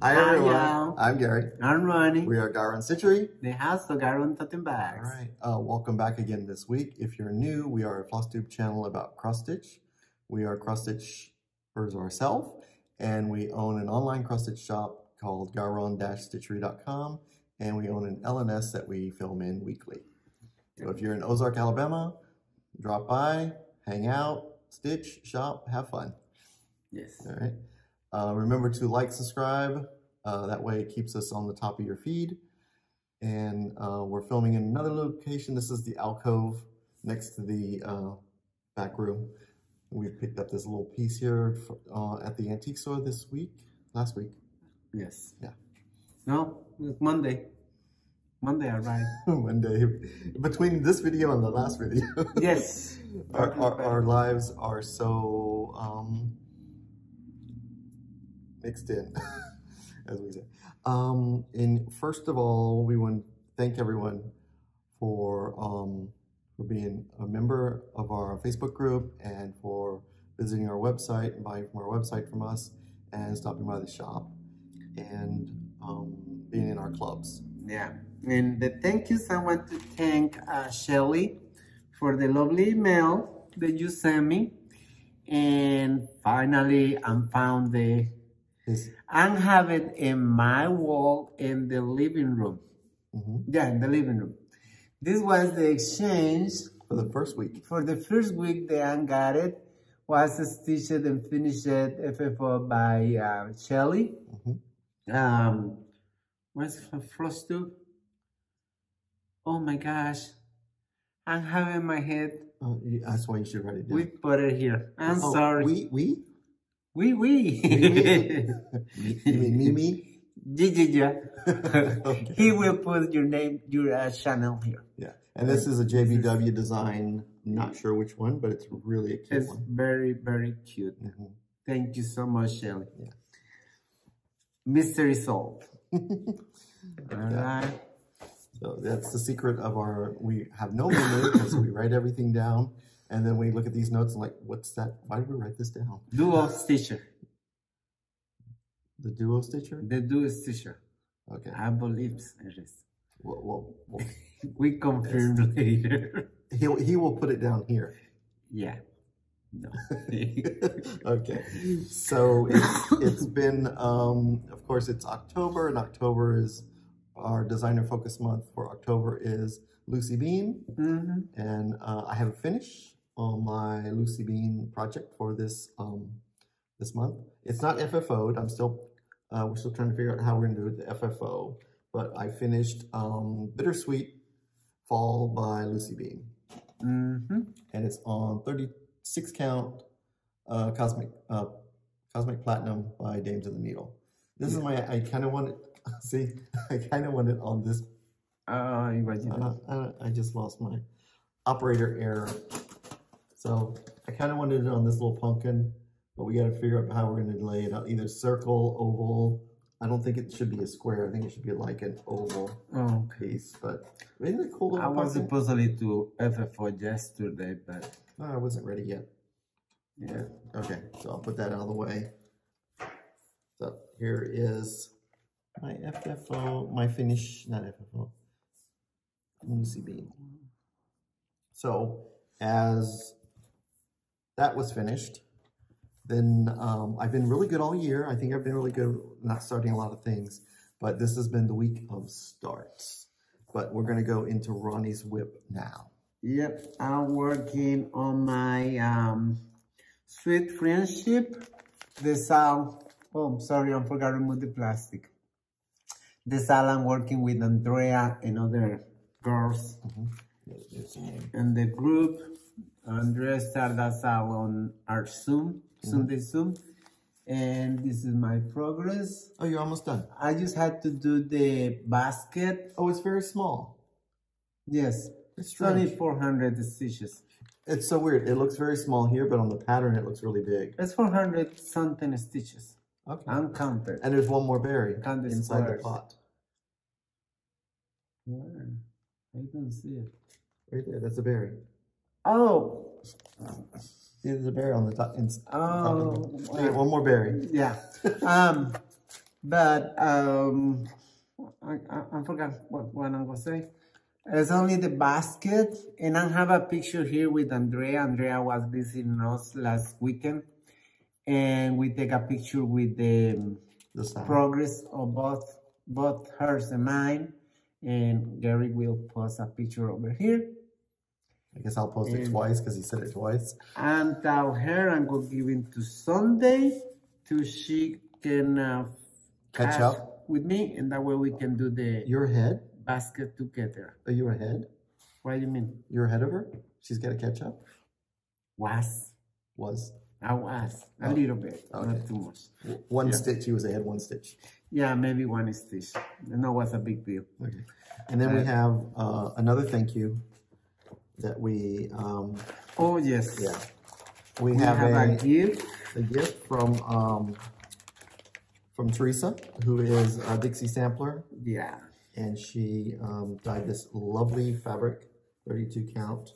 Hi everyone, I'm Gary. I'm Ronnie. We are Garon Stitchery. The house of Garon Totem Bags. All right, welcome back again this week. If you're new, we are a FlossTube channel about cross stitch. We are cross stitchers ourselves, and we own an online cross stitch shop called garon-stitchery.com, and we own an LNS that we film in weekly. So if you're in Ozark, Alabama, drop by, hang out, stitch, shop, have fun. Yes. All right. Remember to like, subscribe. That way it keeps us on the top of your feed. And we're filming in another location. This is the alcove next to the back room. We picked up this little piece here at the antique store last week. Yes. Yeah. No, it's Monday. Monday, all right. Monday. Between this video and the last video. Yes. Our lives are so mixed in, as we say. And first of all, we want to thank everyone for being a member of our Facebook group and for visiting our website and buying from our website from us and stopping by the shop and being in our clubs. Yeah. And the thank yous, I want to thank Shelly for the lovely email that you sent me. And finally, I found I have it in my wall in the living room. Mm-hmm. Yeah, in the living room. This was the exchange. For the first week. For the first week that I got it, was stitched and finished FFO by Shelly. Mm-hmm. What's FlossTube? Oh my gosh. I'm having my head. Oh, that's why you should write it down. We put it here. I'm sorry. We? We. You mean me? Yeah. Okay. He will put your name, your channel here. Yeah. And this is a JBW design. I'm not sure which one, but it's really a cute one. It's very, very cute. Mm-hmm. Thank you so much, Shelly. Yeah. Mystery solved. All right. So that's the secret of we have no memory because we write everything down. And then we look at these notes and like, what's that? Why did we write this down? Duo stitcher. The duo stitcher? The duo stitcher. Okay. I believe it is. Well, we confirm later. He will put it down here. Yeah. No. Okay. So it's been, of course, it's October, and October is our designer focus month. For October is Lucy Bean. Mm-hmm. And I have a finish on my Lucy Bean project for this this month. It's not FFO'd. We're still trying to figure out how we're gonna do the FFO. But I finished Bittersweet Fall by Lucy Bean. Mm-hmm. And it's on 36 count Cosmic Platinum by Dames of the Needle. This is I kind of want it. See, I kind of want it on this. I just lost my operator error. So I kind of wanted it on this little pumpkin, but we got to figure out how we're going to lay it out. Either circle, oval. I don't think it should be a square. I think it should be like an oval piece. But isn't it cool? I was supposedly to FFO yesterday, but I wasn't ready yet. Yeah. Okay, so I'll put that out of the way. So here is my FFO, my finish, not FFO. Lucy Bean. So as that was finished, then I've been really good all year. I think I've been really good not starting a lot of things, but this has been the week of starts. But we're gonna go into Ronnie's whip now. Yep, I'm working on my Sweet Friendship. I'm sorry, I forgot to remove the plastic. This I'm working with Andrea and other girls in the group. Andrea started us out on our Zoom, Sunday Zoom. And this is my progress. Oh, you're almost done. I just had to do the basket. Oh, it's very small. Yes, It's only 400 stitches. It's so weird. It looks very small here, but on the pattern, it looks really big. It's 400 something stitches. Okay. Uncounted. And there's one more berry Count the inside squares. the pot. Where? I don't see it. Right there. That's a berry. Oh. See, there's a berry on the top. Oh. Okay, one more berry. Yeah. But I forgot what I'm gonna say. It's only the basket, and I have a picture here with Andrea. Andrea was visiting us last weekend, and we take a picture with the progress of both hers and mine. And Gary will post a picture over here. I guess I'll post it twice because he said it twice. And tell her I'm going to give it to Sunday to she can catch up with me, and that way we can do the You're ahead? basket together. Are you ahead? What do you mean? You're ahead of her? She's got to catch up? Was. I was. A little bit. Okay. Not too much. One stitch. He was ahead 1 stitch. Yeah, maybe 1 stitch. No, it was a big deal. Okay. And then we have another thank you that we... oh, yes. Yeah. We have a gift. A gift from Teresa, who is a Dixie Sampler. Yeah. And she dyed this lovely fabric, 32 count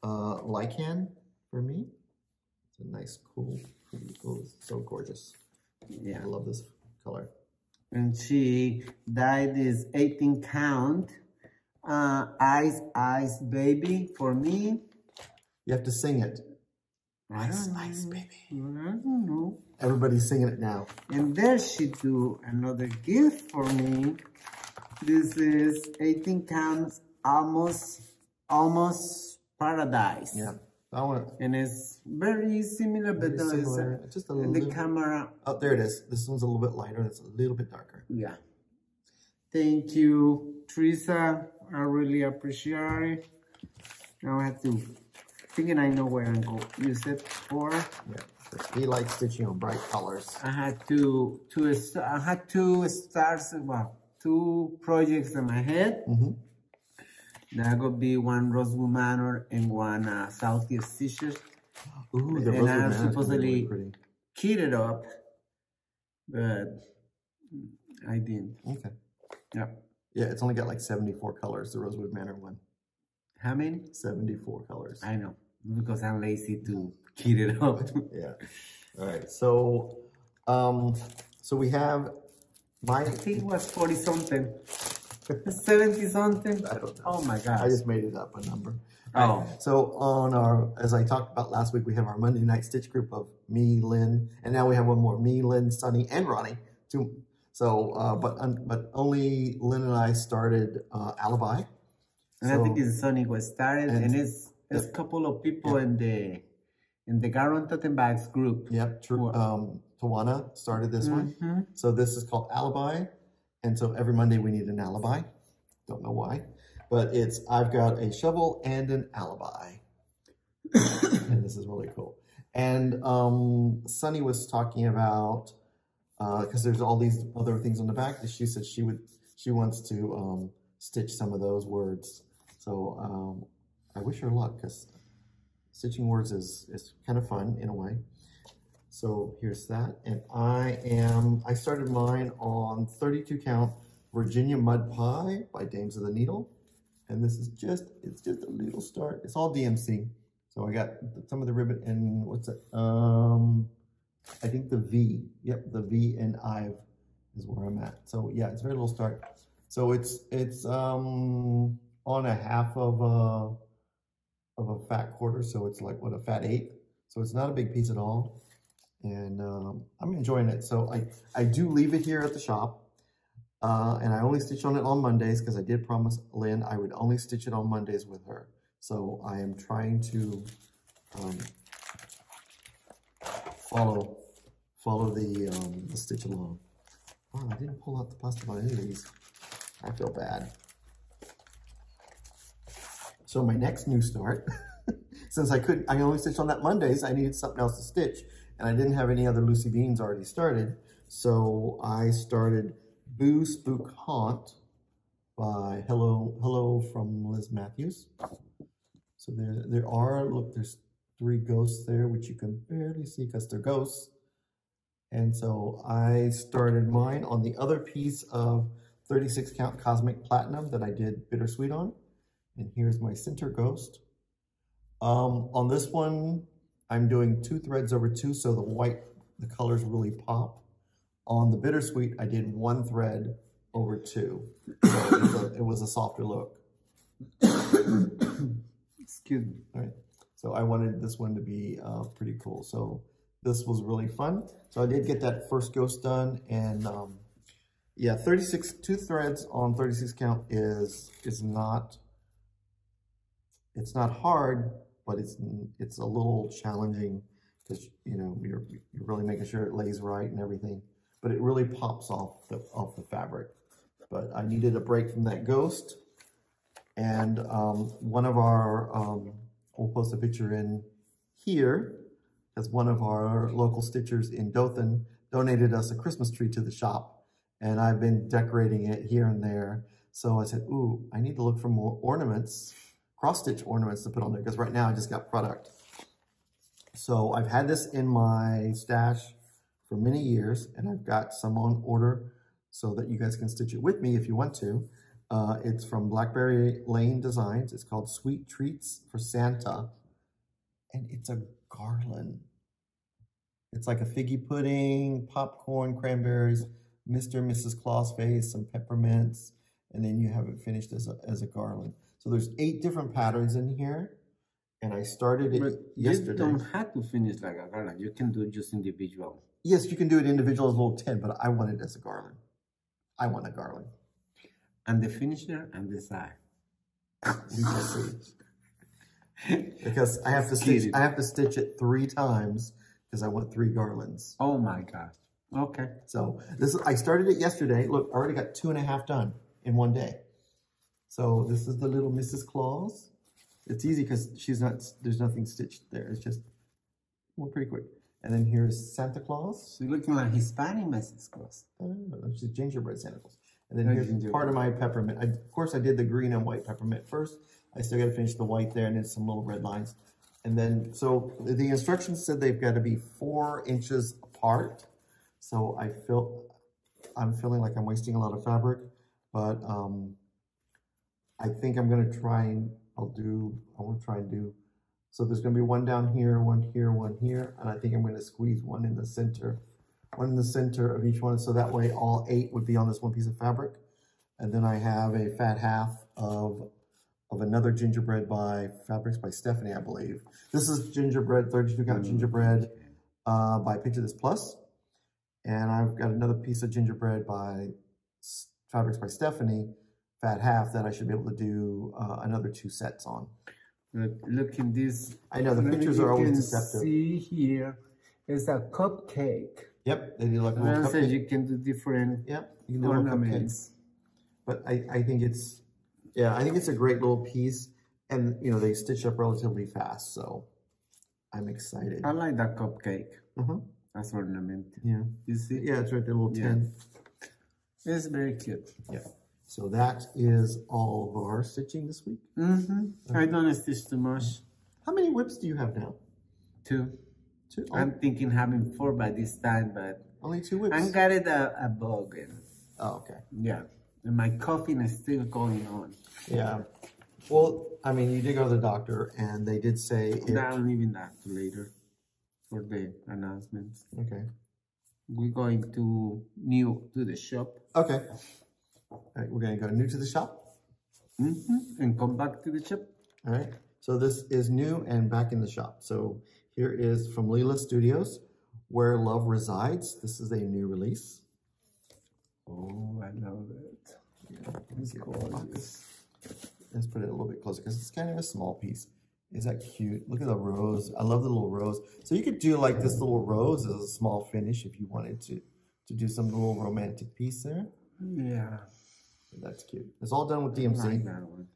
lichen for me. It's a nice, cool, so gorgeous. Yeah. I love this color. And she dyed this 18 count Ice Baby for me. You have to sing it. Ice Baby. I don't know. Everybody's singing it now. And there she do another gift for me. This is 18 counts, almost paradise. Yeah, I want it. And it's very similar, but it's just a little. The camera. Oh, there it is. This one's a little bit lighter. It's a little bit darker. Yeah. Thank you, Teresa. I really appreciate it. Now I have to thinking I know where I'm going to use it for. Yeah. He likes stitching on bright colors. I had two stars. Well, 2 projects in my head. That could be one Rosewood Manor and one Southeast Stitches. Ooh, the and Rosewood I Manor supposedly really pretty. keyed it up, but I didn't. Okay. Yeah. Yeah, it's only got like 74 colors, the Rosewood Manor one. How many? 74 colors. I know, because I'm lazy to key it up. Yeah. All right. So, so we have I think it was 40 something. 70 something. I don't know. Oh my God. I just made it up a number. Oh. Right. So on our, as I talked about last week, we have our Monday night stitch group of me, Lynn, and now we have one more, me, Lynn, Sunny, and Ronnie. So, but only Lynn and I started Alibi. And I think it's Sunny was started, and it's a couple of people in the Garon Totem Bags group. Yep. Tawana started this one. So this is called Alibi. And so every Monday we need an alibi. Don't know why. But it's, I've got a shovel and an alibi. And this is really cool. And Sunny was talking about, because there's all these other things on the back, that she said she wants to stitch some of those words. So I wish her luck, because stitching words is kind of fun in a way. So here's that, and I started mine on 32 count Virginia Mud Pie by Dames of the Needle, and this is it's just a little start. It's all DMC, so I got some of the ribbon and what's it? I think the V. Yep, the V and Ive is where I'm at. So yeah, it's a very little start. So it's on a half of a fat quarter, so it's like what, a fat eighth. So it's not a big piece at all. And I'm enjoying it. So I do leave it here at the shop. And I only stitch on it on Mondays, because I did promise Lynn I would only stitch it on Mondays with her. So I am trying to follow the stitch along. Wow, I didn't pull out the plastic on any of these. I feel bad. So my next new start, since I only stitched on that Mondays, I needed something else to stitch. And I didn't have any other Lucy Beans already started. So I started Boo Spook Haunt by Hello from Liz Matthews. So there's 3 ghosts there, which you can barely see because they're ghosts. And so I started mine on the other piece of 36 count Cosmic Platinum that I did Bittersweet on. And here's my center ghost. On this one, I'm doing 2 threads over 2, so the colors really pop. On the bittersweet, I did 1 thread over 2. So it was a softer look. Excuse me. All right. So I wanted this one to be pretty cool. So this was really fun. So I did get that first ghost done, and yeah, 2 threads on 36 count is not, it's not hard, but it's a little challenging because you're really making sure it lays right and everything. But it really pops off the fabric. But I needed a break from that ghost, and one of our we'll post a picture in here, as one of our local stitchers in Dothan donated us a Christmas tree to the shop, and I've been decorating it here and there. So I said, ooh, I need to look for more ornaments, cross-stitch ornaments to put on there, because right now I just got product. So I've had this in my stash for many years, and I've got some on order so that you guys can stitch it with me if you want to. It's from Blackberry Lane Designs. It's called Sweet Treats for Santa, and it's a garland. It's like a figgy pudding, popcorn, cranberries, Mr. and Mrs. Claus face, some peppermints, and then you have it finished as a garland. So there's 8 different patterns in here, and I started it yesterday. You don't have to finish like a garland. You can do it just individual. Yes, you can do it individual as a little 10, but I want it as a garland. I want a garland. And the finisher and the side. We shall see. Because I have to stitch it 3 times because I want 3 garlands. Oh my gosh. Okay. So I started it yesterday. Look, I already got 2.5 done in one day. So this is the little Mrs. Claus. It's easy because there's nothing stitched there. It's just went pretty quick. And then here's Santa Claus. So you're looking like Hispanic Mrs. Claus. It's just gingerbread Santa Claus. And then here's part of my peppermint. Of course, I did the green and white peppermint first. I still got to finish the white there, and then some little red lines. And then, so the instructions said they've got to be 4 inches apart. So I'm feeling like I'm wasting a lot of fabric, but I think I'm going to try and I want to try and do, so there's going to be 1 down here, 1 here, 1 here, and I think I'm going to squeeze 1 in the center. 1 in the center of each one, so that way all 8 would be on this 1 piece of fabric. And then I have a fat half of another gingerbread by Fabrics by Stephanie, I believe. This is gingerbread, 32 count gingerbread by Picture This Plus. And I've got another piece of gingerbread by Fabrics by Stephanie, fat half, that I should be able to do another 2 sets on. Look in this. I know, the pictures are always deceptive. See here, it's a cupcake. Yep, they do like a little cupcake. You can do different you can do ornaments. But I think it's, I think it's a great little piece, and they stitch up relatively fast, so I'm excited. I like that cupcake. That's ornament. Yeah. You see? Yeah, it's right there, little 10. It's very cute. Yeah. So that is all of our stitching this week. I don't stitch too much. How many whips do you have now? 2. 2? I'm thinking having 4 by this time, but only 2 whips. I got it a bug. Oh, okay. Yeah. And my coughing is still going on. Yeah. Well, I mean, you did go to the doctor, and they did say... I'm leaving that to later for the announcements. Okay. We're going to the shop. Okay. All right, we're going to go new to the shop. And come back to the shop. All right. So this is new and back in the shop. So here is from Leela Studios, Where Love Resides. This is a new release. Oh, I love it. Yeah, it's gorgeous. Let's put it a little bit closer because it's kind of a small piece. Is that cute? Look at the rose. I love the little rose. So you could do like this little rose as a small finish if you wanted to do some little romantic piece there. Yeah. That's cute. It's all done with DMC. I like that one.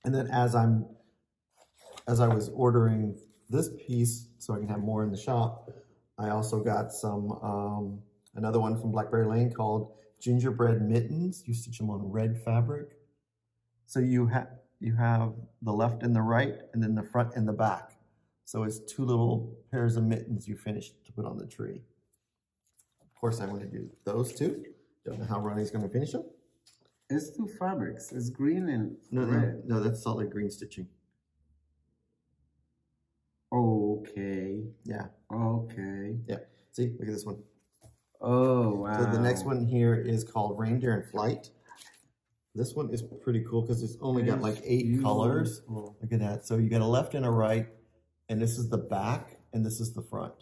And then as I was ordering this piece so I can have more in the shop, I also got some another one from Blackberry Lane called Gingerbread Mittens. You stitch them on red fabric. So you have the left and the right, and then the front and the back. So it's 2 little pairs of mittens you finished to put on the tree. Of course, I want to do those 2. Don't know how Ronnie's going to finish them. It's 2 fabrics. It's green and red. No, that's solid green stitching. Okay. Yeah. Okay. Yeah. See, look at this one. Oh, wow. So the next one here is called Reindeer in Flight. This one is pretty cool because it's only got like 8 colors. Look at that. So you got a left and a right, and this is the back, and this is the front.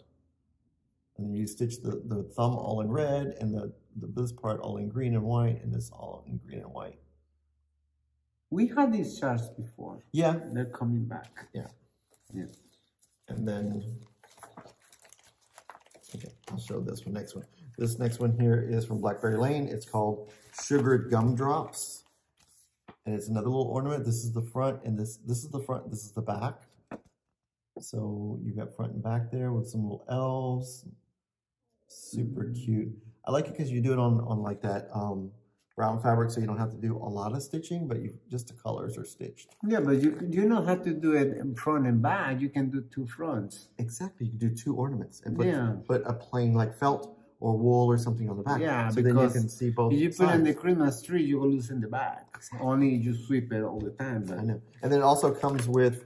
And then you stitch the thumb all in red, and this part all in green and white, and this all in green and white. We had these charts before. Yeah. They're coming back. Yeah. Yeah. And then, okay, I'll show this one, next one. This next one here is from Blackberry Lane. It's called Sugared Gumdrops. And it's another little ornament. This is the front, and this is the front, this is the back. So you got front and back there with some little elves. Super cute. I like it because you do it on like that brown fabric, so you don't have to do a lot of stitching, but just the colors are stitched. Yeah, but you don't have to do it in front and back. You can do 2 fronts. Exactly. You can do 2 ornaments and put a plain like felt or wool or something on the back. Yeah, so because then you can see both if you put sides. in the Christmas tree, you will lose in the back. Only you sweep it all the time. But I know. And then it also comes with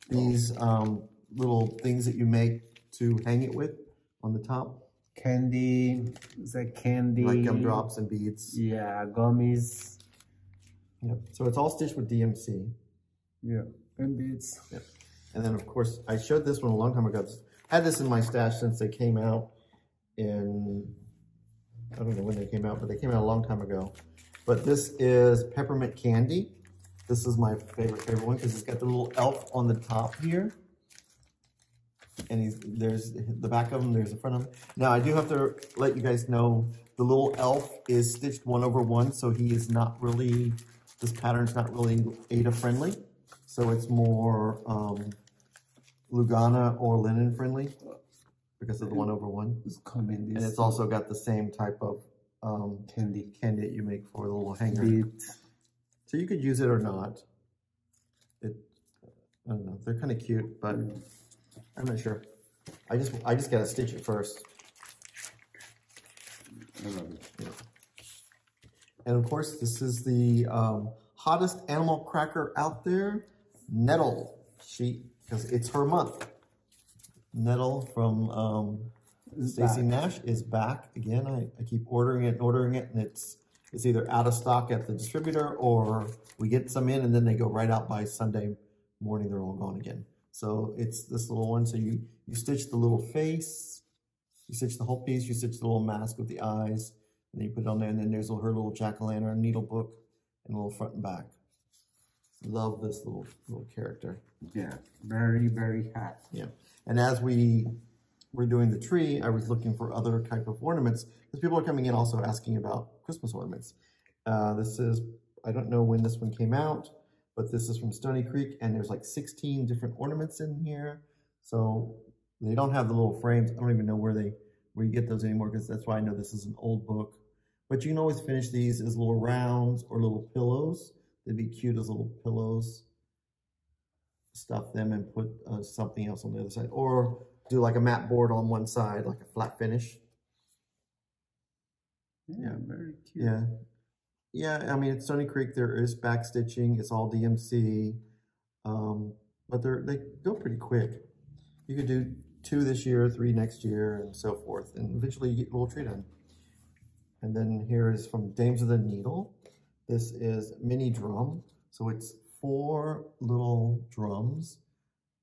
these little things that you make to hang it with on the top. Candy, is that candy? Like gumdrops and beads. Yeah, gummies. Yep. So it's all stitched with DMC. Yeah, and beads. Yep. And then of course, I showed this one a long time ago. I had this in my stash since they came out in, I don't know when they came out, but they came out a long time ago. But this is Peppermint Candy. This is my favorite one because it's got the little elf on the top here. And there's the back of him, there's the front of him. Now I do have to let you guys know the little elf is stitched 1/1, so he is not really, this pattern's not really Aida friendly. So it's more Lugana or linen friendly because of the 1/1. It's coming. And it's also got the same type of candy that you make for the little hanger. Beads. So you could use it or not. I don't know. They're kind of cute, but I'm not sure. I just gotta stitch it first. I love it. Yeah. And of course, this is the hottest animal cracker out there, Nettle. Because it's her month. Nettle from Stacy Nash is back again. I keep ordering it, and it's either out of stock at the distributor or we get some in and then they go right out by Sunday morning. They're all gone again. So it's this little one. So you stitch the little face, you stitch the whole piece, you stitch the little mask with the eyes, and then you put it on there, and then there's her little jack-o'-lantern needle book and a little front and back. Love this little character. Yeah, very, very hot. Yeah, and as we were doing the tree, I was looking for other type of ornaments because people are coming in also asking about Christmas ornaments. This is, I don't know when this one came out, but this is from Stony Creek, and there's like 16 different ornaments in here. So they don't have the little frames. I don't even know where you get those anymore, because that's why I know this is an old book. But you can always finish these as little rounds or little pillows. They'd be cute as little pillows. Stuff them and put something else on the other side, or do like a mat board on one side, like a flat finish. Yeah, very cute. Yeah. Yeah, I mean, at Stony Creek, there is back stitching. It's all DMC, but they go pretty quick. You could do 2 this year, 3 next year, and so forth, and eventually you get a little tree done. And then here is from Dames of the Needle. This is mini drum. So it's 4 little drums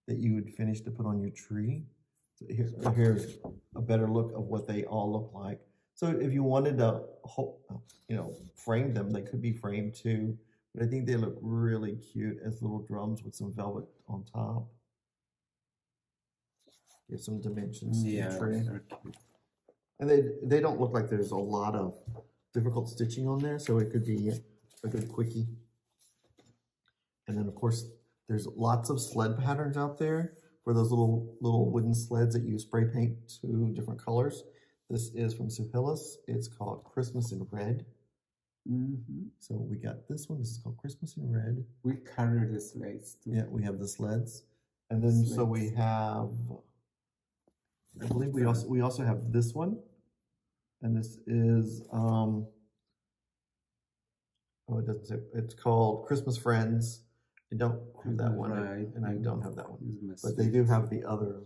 that you would finish to put on your tree. So here's a better look of what they all look like. So if you wanted to, frame them, they could be framed too. But I think they look really cute as little drums with some velvet on top. Give some dimensions to the tree. And they don't look like there's a lot of difficult stitching on there, so it could be a good quickie. And then of course, there's lots of sled patterns out there for those little wooden sleds that you spray paint to different colors. This is from Suhillis. It's called Christmas in Red. So we got this one. This is called Christmas in Red. We carry the sleds too. Yeah, we have the sleds. And then so we have, I believe we also have this one. And this is, it doesn't say, it's called Christmas Friends. I don't have that one, and I don't have that one. But they do have the other.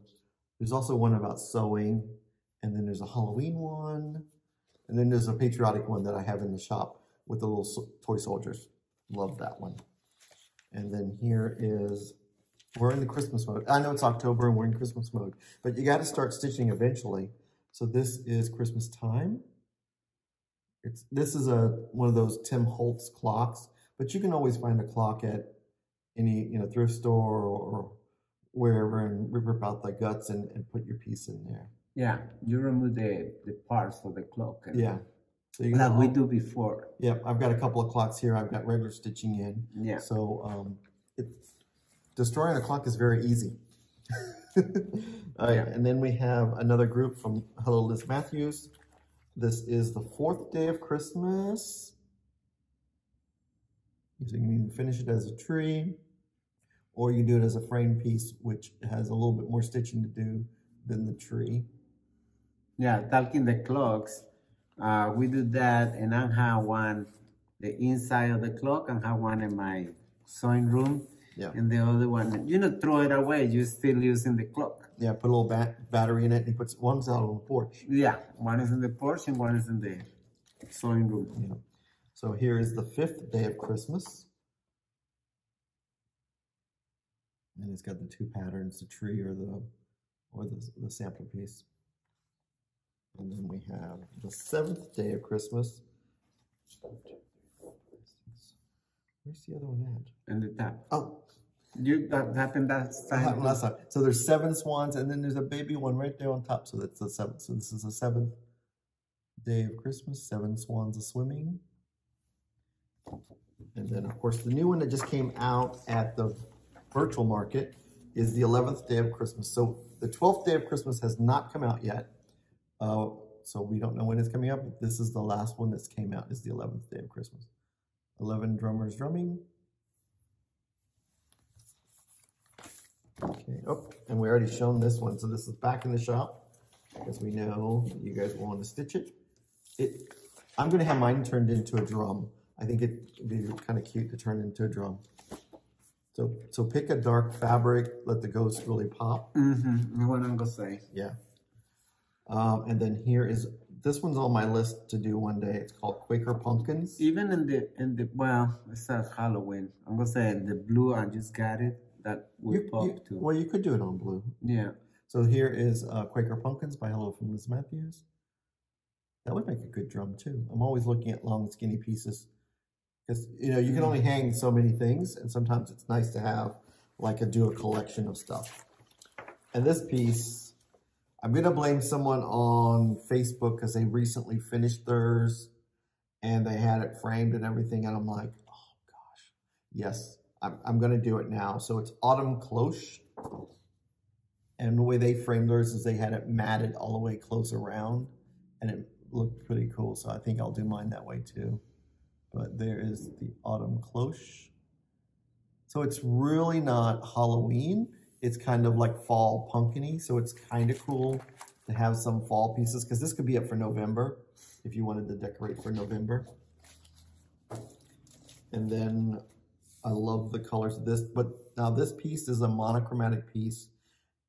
There's also one about sewing, And then there's a Halloween one. And then there's a patriotic one that I have in the shop with the little toy soldiers. Love that one. And then here is, we're in the Christmas mode. I know it's October and we're in Christmas mode, but you got to start stitching eventually. So this is Christmas time. This is one of those Tim Holtz clocks, but you can always find a clock at any thrift store or wherever and rip out the guts and put your piece in there. Yeah, you remove the parts of the clock. Yeah. So you like we do before. Yeah, I've got a couple of clocks here. I've got regular stitching in. Yeah. So destroying a clock is very easy. All right, and then we have another group from Hello Liz Matthews. This is the 4th day of Christmas. So you can finish it as a tree, or you can do it as a frame piece, which has a little bit more stitching to do than the tree. Yeah, talking the clocks, we do that, and I have one the inside of the clock, and have one in my sewing room. Yeah. And the other one, throw it away. You're still using the clock. Yeah, put a little battery in it. And he puts one's out on the porch. Yeah, one is in the porch and one is in the sewing room. Yeah. So here is the 5th day of Christmas. And it's got the 2 patterns, the tree or the sampler piece. And then we have the 7th day of Christmas. Where's the other one at? In the top. Oh. That happened last time. Last time. So there's 7 swans, and then there's a baby one right there on top. So that's the 7th. So this is the 7th day of Christmas. 7 swans are swimming. And then, of course, the new one that just came out at the virtual market is the 11th day of Christmas. So the 12th day of Christmas has not come out yet. So we don't know when it's coming out, but this is the last one that's came out, is the 11th day of Christmas. 11 drummers drumming. Okay, oh, and we already shown this one. So this is back in the shop because we know you guys will want to stitch it. I'm going to have mine turned into a drum. I think it'd be kind of cute to turn into a drum. So pick a dark fabric, let the ghost really pop. Mm-hmm. What I'm going to say. Yeah. And then here is, this one's on my list to do one day. It's called Quaker Pumpkins. Even in the well, it says Halloween. I'm going to say the blue, I just got it. That would pop too. Well, you could do it on blue. Yeah. So here is Quaker Pumpkins by Hello from Liz Matthews. That would make a good drum too. I'm always looking at long, skinny pieces because you can only hang so many things, and sometimes it's nice to have do a collection of stuff. And this piece, I'm gonna blame someone on Facebook because they recently finished theirs and they had it framed and everything, and I'm like, oh gosh, yes. I'm going to do it now. So it's Autumn Cloche. And the way they framed theirs is they had it matted all the way close around. And it looked pretty cool. So I think I'll do mine that way too. But there is the Autumn Cloche. So it's really not Halloween. It's kind of like fall pumpkin-y. So it's kind of cool to have some fall pieces. Because this could be up for November if you wanted to decorate for November. And then I love the colors of this, but now this piece is a monochromatic piece,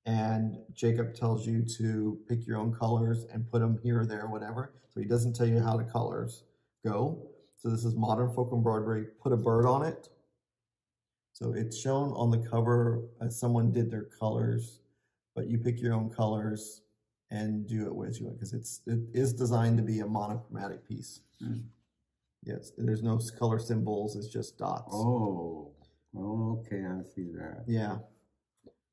and Jacob tells you to pick your own colors and put them here or there, whatever. So he doesn't tell you how the colors go. So this is Modern Folk Embroidery. Put a bird on it. So it's shown on the cover as someone did their colors, but you pick your own colors and do it with you because it is designed to be a monochromatic piece. Mm. Yes, there's no color symbols, it's just dots. Oh, okay, I see that. Yeah.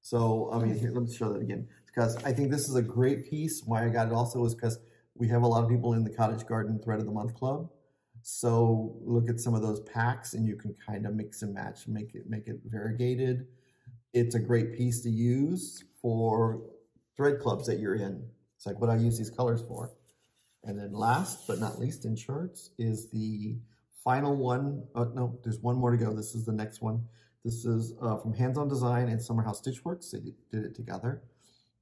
So, I mean, here, let me show that again. Because I think this is a great piece. Why I got it also is because we have a lot of people in the Cottage Garden Thread of the Month Club. So look at some of those packs and you can kind of mix and match, make it variegated. It's a great piece to use for thread clubs that you're in. It's like what I use these colors for. And then last but not least in charts is the final one. Oh, no, there's one more to go. This is the next one. This is from Hands On Design and Summer House Stitchworks. They did it together.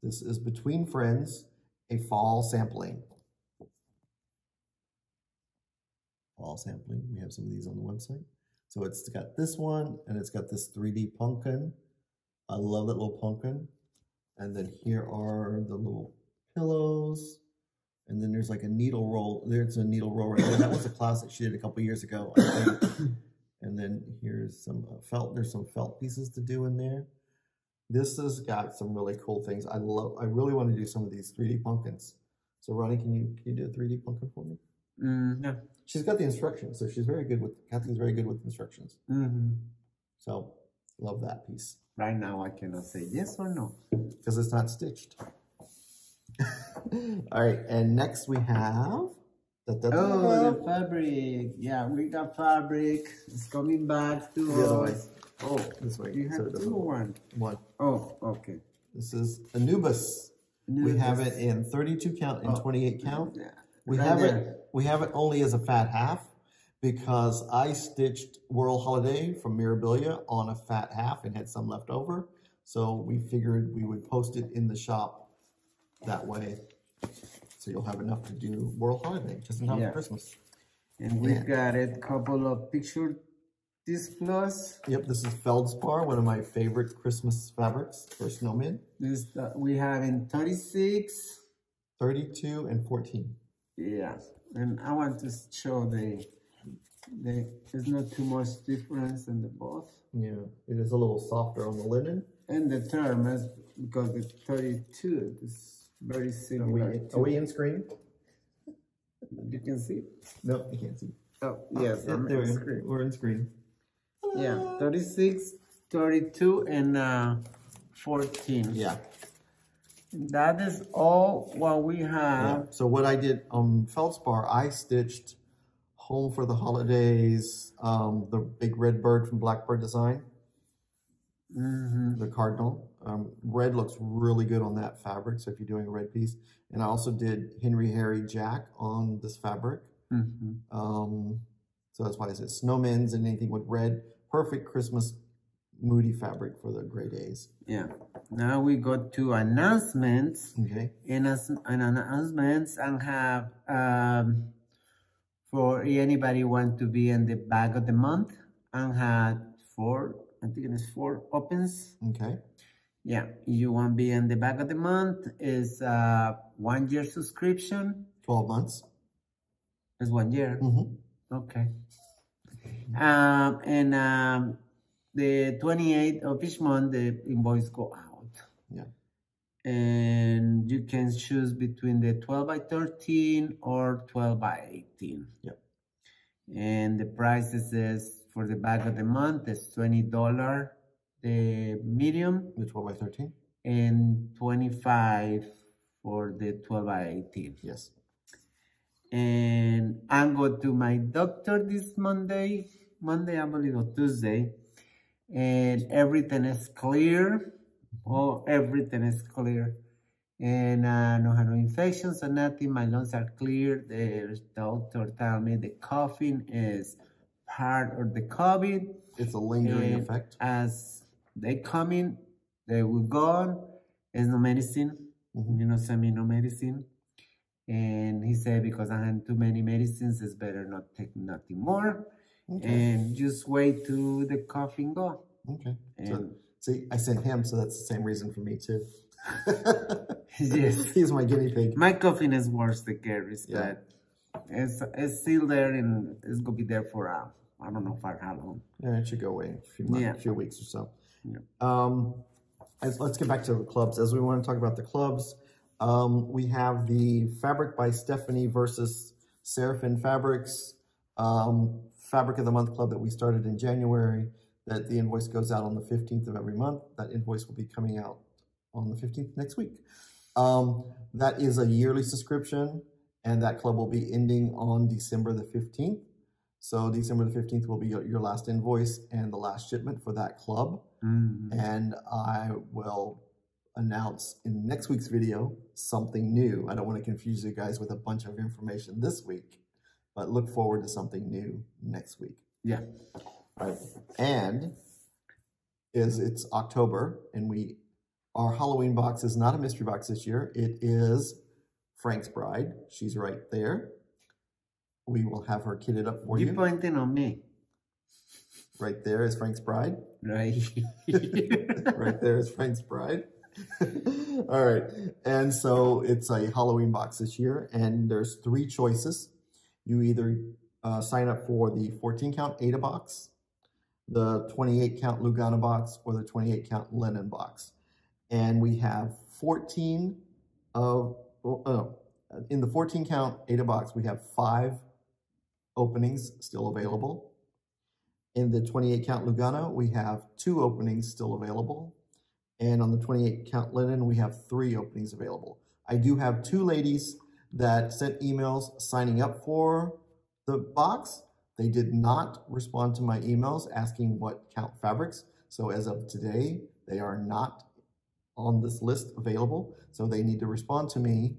This is Between Friends, a fall sampling. Fall sampling. We have some of these on the website. So it's got this one and it's got this 3D pumpkin. I love that little pumpkin. And then here are the little pillows. And then there's like a needle roll. There's a needle roll right there. That was a class that she did a couple years ago, I think. And then here's some felt. There's some felt pieces to do in there. This has got some really cool things. I really want to do some of these 3D pumpkins. So Ronnie, can you do a 3D pumpkin for me? No. She's got the instructions, so she's very good with. Kathy's very good with instructions. So love that piece. Right now, I cannot say yes or no because it's not stitched. All right, and next we have the fabric. Yeah, we got fabric. It's coming back to us. Oh, this way. You have two or one? Oh, okay. This is Anubis. We have it in 32 count and 28 count. Yeah. We have it only as a fat half because I stitched World Holiday from Mirabilia on a fat half and had some left over. So we figured we would post it in the shop that way. So you'll have enough to do World Holiday just in time for Christmas. And we got a couple of picture displays. Yep, this is Feldspar, one of my favorite Christmas fabrics for snowmen. This we have in 36, 32, and 14. Yeah, and I want to show there's not too much difference in the both. Yeah, it is a little softer on the linen. And the term is because the 32 is very similar. Are we in screen? You can see? No, you can't see. Oh, yes, we're in screen. Yeah, 36, 32, and 14. Yeah. That is all what we have. Yeah. So what I did on Feldspar, I stitched Home for the Holidays, the big red bird from Blackbird Design, the cardinal. Red looks really good on that fabric, so if you're doing a red piece. And I also did Henry, Harry, Jack on this fabric. So that's why I said snowmen's and anything with red. Perfect Christmas moody fabric for the gray days. Yeah. Now we go to announcements. Okay. And announcements and have for anybody want to be in the bag of the month and had I think it's 4 opens. Okay. Yeah, you want to be in the bag of the month is 1 year subscription. 12 months. It's 1 year. Okay. The 28th of each month, the invoice go out. Yeah. And you can choose between the 12 by 13 or 12 by 18. Yep. And the prices is for the bag of the month is $20, the medium. The 12 by 13? And $25 for the 12 by 18. Yes. And I go to my doctor this Monday, I believe, or Tuesday, and everything is clear. Oh, everything is clear. And no have no infections or nothing. My lungs are clear. The doctor told me the coughing is part of the COVID. It's a lingering effect. As they come in, they will gone. There's no medicine. You know, send me no medicine. And he said, because I had too many medicines, it's better not take nothing more. Okay. And just wait till the coughing go. Okay. So, see, I sent him, so that's the same reason for me too. Yes. He's my guinea pig. My coughing is worse than Gary's, but it's still there and it's going to be there for, I don't know for how long. Yeah, it should go away in a few months, few weeks or so. Yeah. Let's get back to the clubs. As we want to talk about the clubs, we have the Fabric by Stephanie versus Seraphim Fabrics Fabric of the Month Club that we started in January, that the invoice goes out on the 15th of every month. That invoice will be coming out on the 15th next week. That is a yearly subscription, and that club will be ending on December the 15th. So December the 15th will be your last invoice and the last shipment for that club. And I will announce in next week's video something new. I don't want to confuse you guys with a bunch of information this week, but look forward to something new next week. Yeah. Right. And it's October, and our Halloween box is not a mystery box this year. It is Frank's Bride. She's right there. We will have her kitted up for you. You're pointing on me. Right there is Frank's Bride. Right. Right there is Frank's Bride. All right. And so it's a Halloween box this year, and there's 3 choices. You either sign up for the 14 count Ada box, the 28 count Lugana box, or the 28 count Lennon box. And we have 14 of, in the 14 count Ada box, we have 5 openings still available. In the 28 count Lugana, we have 2 openings still available. And on the 28 count Lennon, we have 3 openings available. I do have 2 ladies that sent emails signing up for the box. They did not respond to my emails asking what count fabrics. So as of today, they are not on this list available. So they need to respond to me.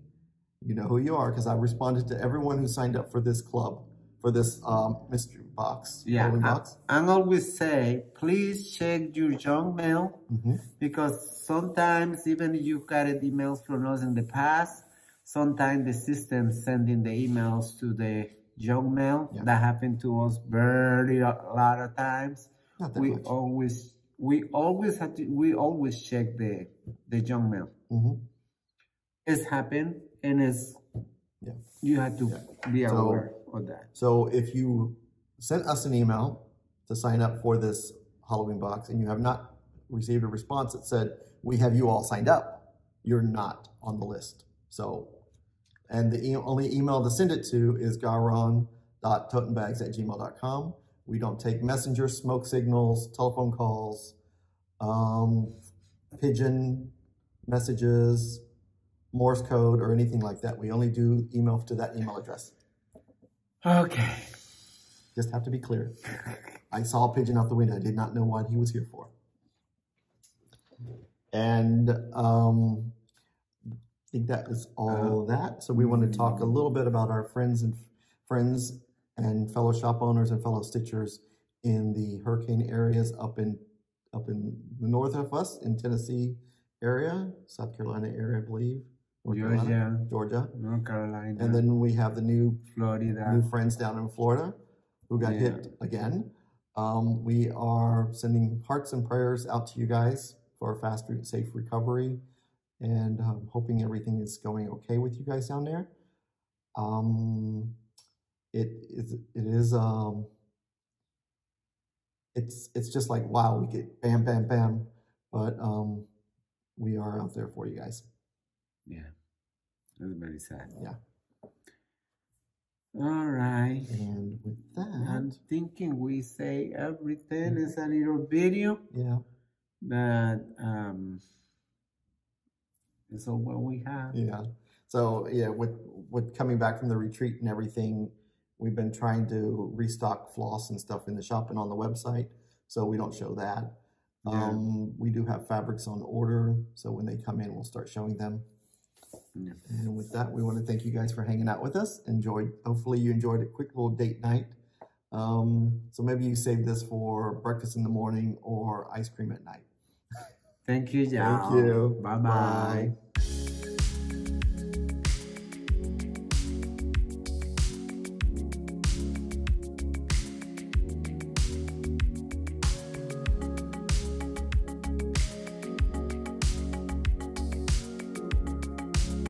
You know who you are, because I responded to everyone who signed up for this club, for this mystery box. Yeah, box. I always say, please check your junk mail, because sometimes even if you got emails from us in the past, sometimes the system sending the emails to the junk mail. Yeah. That happened to us very a lot of times. Not that much. We always check the junk mail. It's happened, and it's you have to be aware of that. So if you sent us an email to sign up for this Halloween box and you have not received a response that said, we have you all signed up, you're not on the list. So, and the only email to send it to is gowron.totenbags@gmail.com. We don't take messengers, smoke signals, telephone calls, pigeon messages, Morse code, or anything like that. We only do email to that email address. Okay. Just have to be clear. I saw a pigeon out the window. I did not know what he was here for. And I think that is all that. So we want to talk a little bit about our friends and fellow shop owners and fellow stitchers in the hurricane areas up in the north of us, in Tennessee area, South Carolina area, I believe. Georgia, North Carolina, and then we have the new Florida, friends down in Florida who got hit again. We are sending hearts and prayers out to you guys for a fast and safe recovery, and hoping everything is going okay with you guys down there. It's just like, wow, we get bam, bam, bam, but we are out there for you guys. Yeah, that's very sad. Yeah. All right. And with that, I'm thinking we say everything. It's a little video. Yeah. But it's all what we have. Yeah. So yeah, with coming back from the retreat and everything, we've been trying to restock floss and stuff in the shop and on the website, so we don't show that. Yeah. We do have fabrics on order, so when they come in, we'll start showing them. Yeah. And with that, we want to thank you guys for hanging out with us. Hopefully you enjoyed a quick little date night. So maybe you save this for breakfast in the morning or ice cream at night. Thank you, y'all. Thank you. Bye-bye.